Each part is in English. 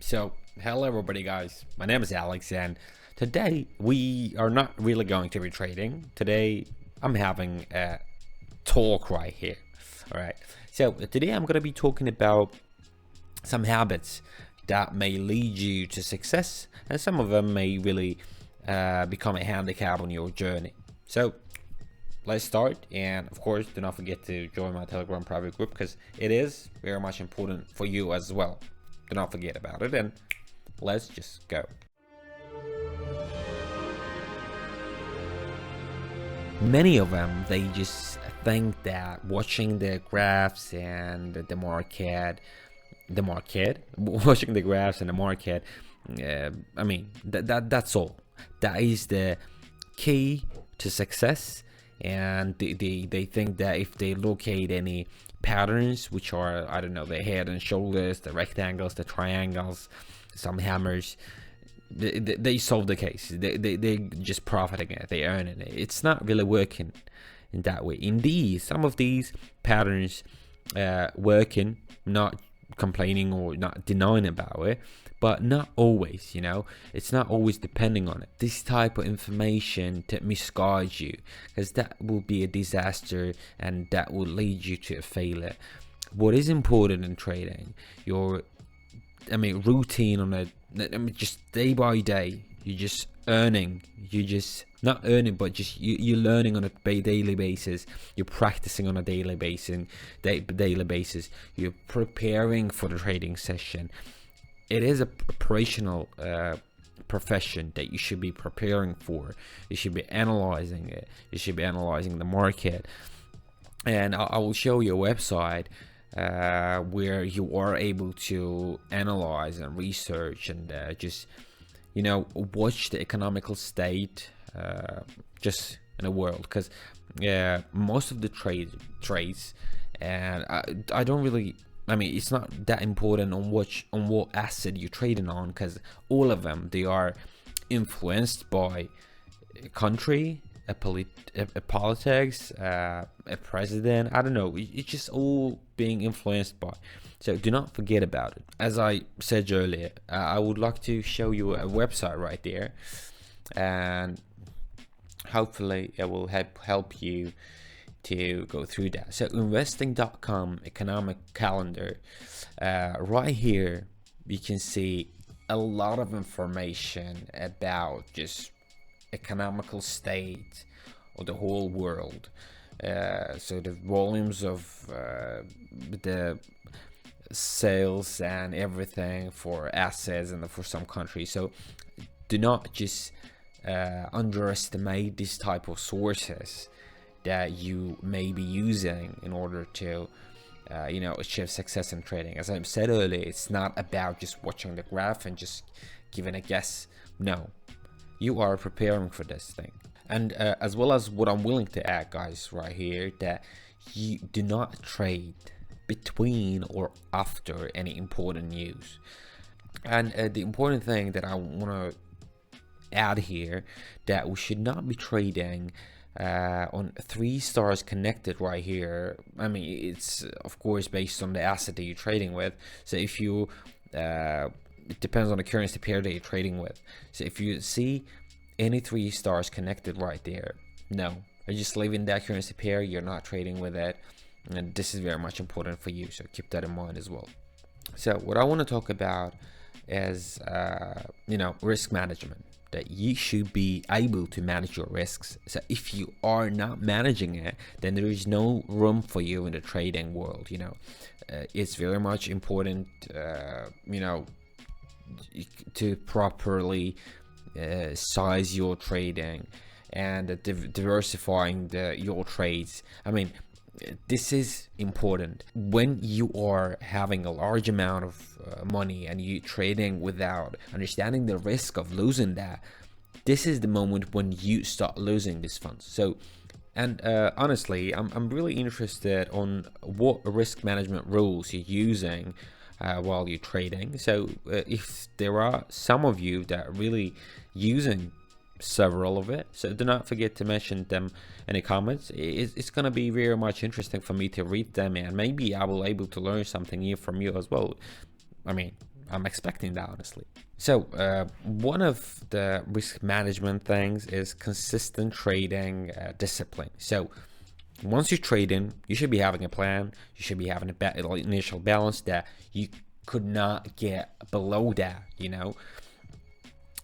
So, hello everybody, guys. My name is Alex, and today we are not really going to be trading. Today, I'm having a talk right here. All right. So, today I'm going to be talking about some habits that may lead you to success, and some of them may really become a handicap on your journey. So, let's start. And of course, do not forget to join my Telegram private group because it is very much important for you as well. Do not forget about it, and let's just go. Many of them, they just think that watching the graphs and watching the graphs and the market, that's all. That is the key to success, and they think that if they locate any patterns, which are, I don't know, the head and shoulders, the rectangles, the triangles, some hammers, they solve the case. They just profiting it, they earning it. It's not really working in that way. Indeed, some of these patterns working, not complaining or not denying about it, but not always. It's not always depending on it. This type of information to misguide you, because that will be a disaster and that will lead you to a failure. What is important in trading, your routine on just day by day, you're just earning, you just not earning, but just you're learning on a daily basis, you're practicing on a daily basis, you're preparing for the trading session. It is a operational profession that you should be preparing for. You should be analyzing it, you should be analyzing the market, and I will show you a website where you are able to analyze and research and just watch the economical state just in the world, because most of the trades, and I don't really, it's not that important on what asset you're trading on, because all of them, they are influenced by a country, a politics, a president. I don't know, it's just all being influenced by. So do not forget about it. As I said earlier, I would like to show you a website right there, and hopefully it will help you to go through that. So investing.com economic calendar, right here you can see a lot of information about just economical state of the whole world. So the volumes of the sales and everything for assets and for some countries. So do not just underestimate this type of sources that you may be using in order to achieve success in trading. As I said earlier, it's not about just watching the graph and just giving a guess. No, you are preparing for this thing. And as well as what I'm willing to add, guys, right here, that you do not trade between or after any important news. And the important thing that I want to add here, that we should not be trading on 3 stars connected right here. It's of course based on the asset that you're trading with. So if you it depends on the currency pair that you're trading with. So if you see any 3 stars connected right there, no, you're just leaving that currency pair, you're not trading with it. And this is very much important for you, so keep that in mind as well. So what I want to talk about is risk management, that you should be able to manage your risks. So if you are not managing it, then there is no room for you in the trading world. It's very much important to properly size your trading and diversifying your trades. This is important when you are having a large amount of money and you trading without understanding the risk of losing that. This is the moment when you start losing these funds. So, and honestly, I'm really interested on what risk management rules you're using while you're trading. So if there are some of you that are really using several of it, so do not forget to mention them in the comments. It's gonna be very much interesting for me to read them, and maybe I will able to learn something new from you as well. I'm expecting that, honestly. So one of the risk management things is consistent trading discipline. So once you trade in, you should be having a plan. You should be having a initial balance that you could not get below that.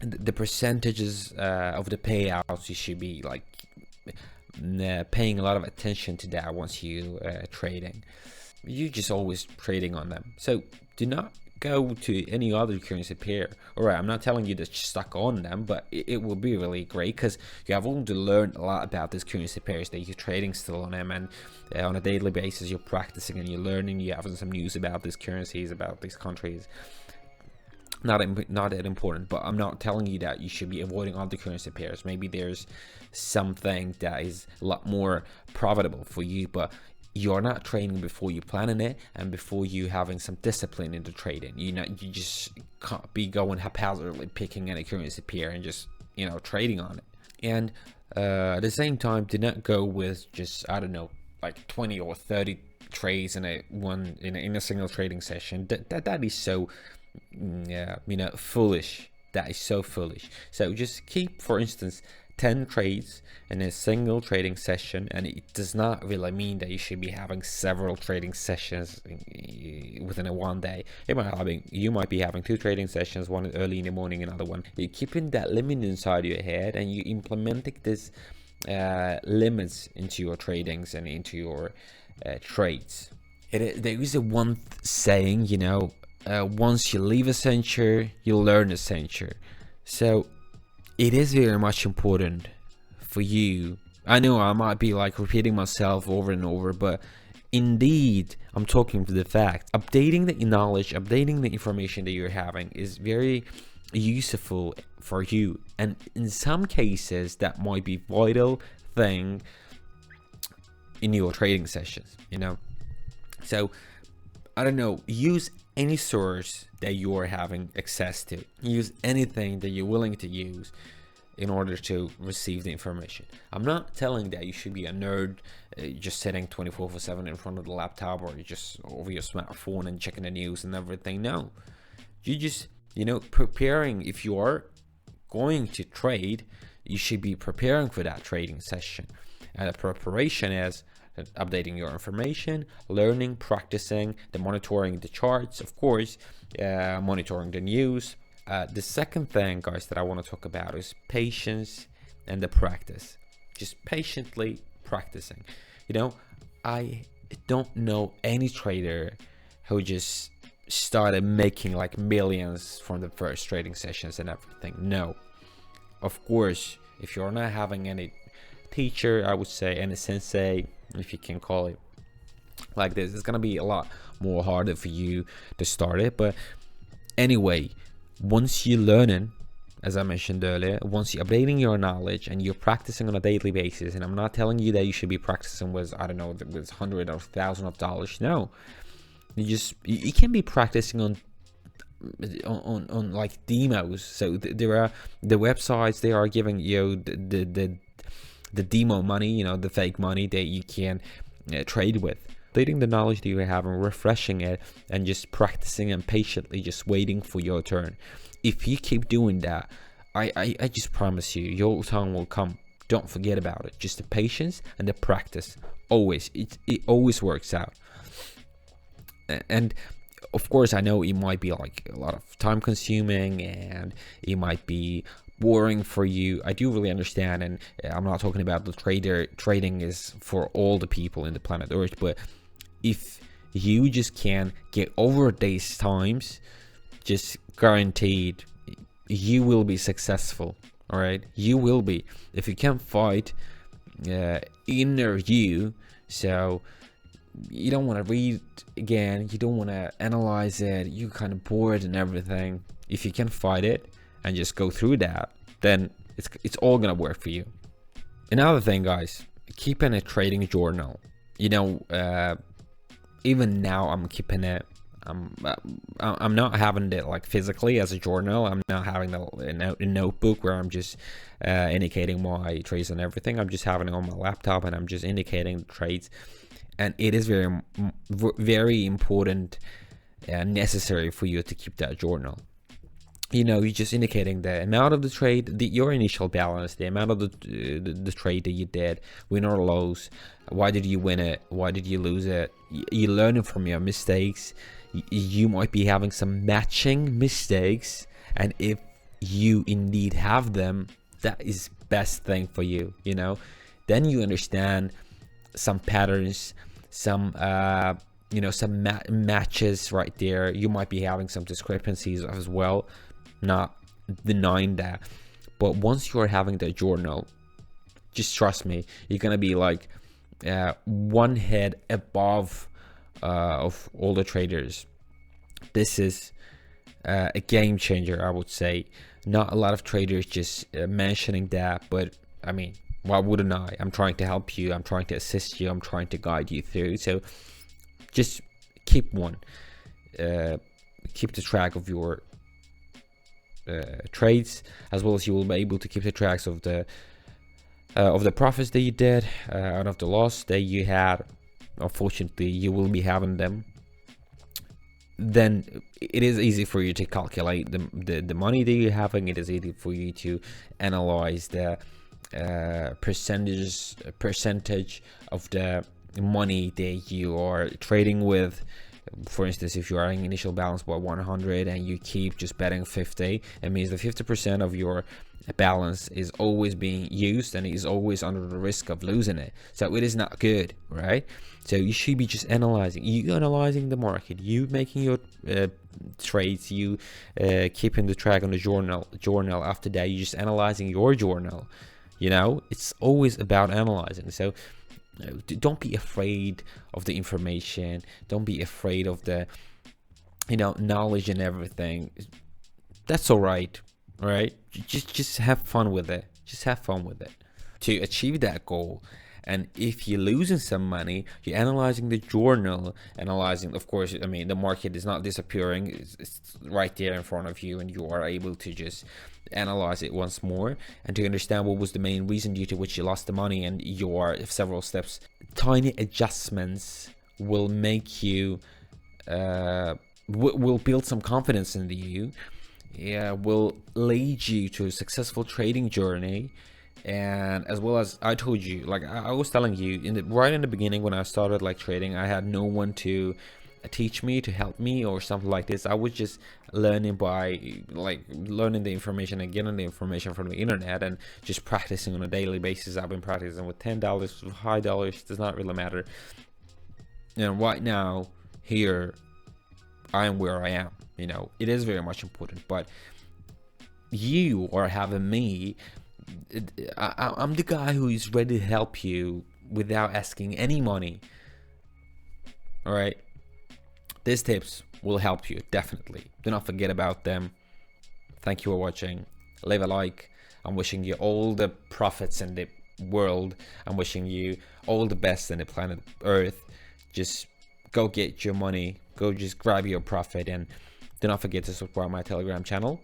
The percentages of the payouts, you should be like paying a lot of attention to that once you trading. You just always trading on them. So do not go to any other currency pair. All right, I'm not telling you to stuck on them, but it will be really great because you have only to learn a lot about these currency pairs that you're trading still on them, and on a daily basis you're practicing and you're learning. You're having some news about these currencies, about these countries. Not that important, but I'm not telling you that you should be avoiding other currency pairs. Maybe there's something that is a lot more profitable for you, but you're not trading before you planning it and before you having some discipline into trading. You just can't be going haphazardly picking any currency pair and just trading on it. And at the same time, do not go with just, I don't know, like 20 or 30 trades in a single trading session. That is so foolish. That is so foolish. So just keep, for instance, 10 trades in a single trading session, and it does not really mean that you should be having several trading sessions within a one day. You might be having 2 trading sessions, one early in the morning, another one. You're keeping that limit inside your head, and you implementing this limits into your tradings and into your trades. There is a one saying, once you leave a censure, you learn a censure. So it is very much important for you. I know I might be like repeating myself over and over, but indeed, I'm talking to the fact. Updating the knowledge, updating the information that you're having is very useful for you. And in some cases, that might be vital thing in your trading sessions, So, I don't know, use any source that you're having access to. Use anything that you're willing to use in order to receive the information. I'm not telling that you should be a nerd just sitting 24/7 in front of the laptop or just over your smartphone and checking the news and everything. No, you just preparing. If you are going to trade, you should be preparing for that trading session, and the preparation is updating your information, learning, practicing, monitoring the charts, of course, monitoring the news. The second thing, guys, that I want to talk about is patience and the practice. Just patiently practicing. I don't know any trader who just started making like millions from the first trading sessions and everything. No. Of course, if you're not having any teacher, I would say, any sensei, if you can call it like this, it's gonna be a lot more harder for you to start it. But anyway, once you're learning, as I mentioned earlier, once you're updating your knowledge and you're practicing on a daily basis, and I'm not telling you that you should be practicing with, I don't know, with hundreds or thousands of dollars. No, you can be practicing on like demos. So there are the websites, they are giving you the demo money, the fake money that you can trade with. Updating the knowledge that you have and refreshing it, and just practicing and patiently just waiting for your turn. If you keep doing that, I just promise you, your time will come. Don't forget about it. Just the patience and the practice. Always, it always works out. And of course, I know it might be like a lot of time consuming and it might be boring for you. I do really understand, and I'm not talking about the trading is for all the people in the planet Earth, but if you just can get over these times, just guaranteed you will be successful. All right, you will be, if you can fight inner you. So you don't want to read again, you don't want to analyze it, you're kind of bored and everything. If you can fight it and just go through that, then it's all gonna work for you. Another thing, guys, keeping a trading journal. Even now I'm keeping it. I'm not having it like physically as a journal. I'm not having a notebook where I'm just indicating my trades and everything. I'm just having it on my laptop and I'm just indicating the trades. And it is very, very important necessary for you to keep that journal. You're just indicating the amount of the trade, your initial balance, the amount of the trade that you did, win or lose, why did you win it, why did you lose it. You're learning from your mistakes. You might be having some matching mistakes, and if you indeed have them, that is best thing for you. Then you understand some patterns, some some matches right there. You might be having some discrepancies as well, not denying that. But once you are having the journal, just trust me, you're gonna be like one head above of all the traders. This is a game changer, I would say. Not a lot of traders just mentioning that, but I mean, why wouldn't I? I'm trying to help you, I'm trying to assist you, I'm trying to guide you through. So just keep the track of your trades, as well as you will be able to keep the tracks of the profits that you did, out of the loss that you had. Unfortunately, you will be having them. Then it is easy for you to calculate the money that you're having. It is easy for you to analyze the percentage of the money that you are trading with. For instance, if you are in initial balance by 100 and you keep just betting 50, it means that 50% of your balance is always being used and is always under the risk of losing it. So it is not good, right? So you should be just analyzing the market, you making your trades, you keeping the track on the journal. After that, you just analyzing your journal. It's always about analyzing. So don't be afraid of the information, don't be afraid of the knowledge and everything. That's all right. Just have fun with it. To achieve that goal. And if you're losing some money, you're analyzing the journal, of course, I mean, the market is not disappearing, it's right there in front of you, and you are able to just analyze it once more and to understand what was the main reason due to which you lost the money, and your several steps. Tiny adjustments will make you will build some confidence in you, will lead you to a successful trading journey. And as well as I told you, like I was telling you right in the beginning, when I started like trading, I had no one to teach me, to help me or something like this. I was just learning by learning the information and getting the information from the internet and just practicing on a daily basis. I've been practicing with $10, with high dollars, does not really matter. And right now here I am where I am. It is very much important, but you are having me. I'm the guy who is ready to help you without asking any money. All right, these tips will help you, definitely. Do not forget about them. Thank you for watching. Leave a like. I'm wishing you all the profits in the world. I'm wishing you all the best in the planet Earth. Just go get your money, go just grab your profit, and do not forget to subscribe my Telegram channel.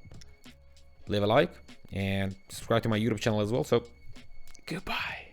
Leave a like and subscribe to my YouTube channel as well. So goodbye.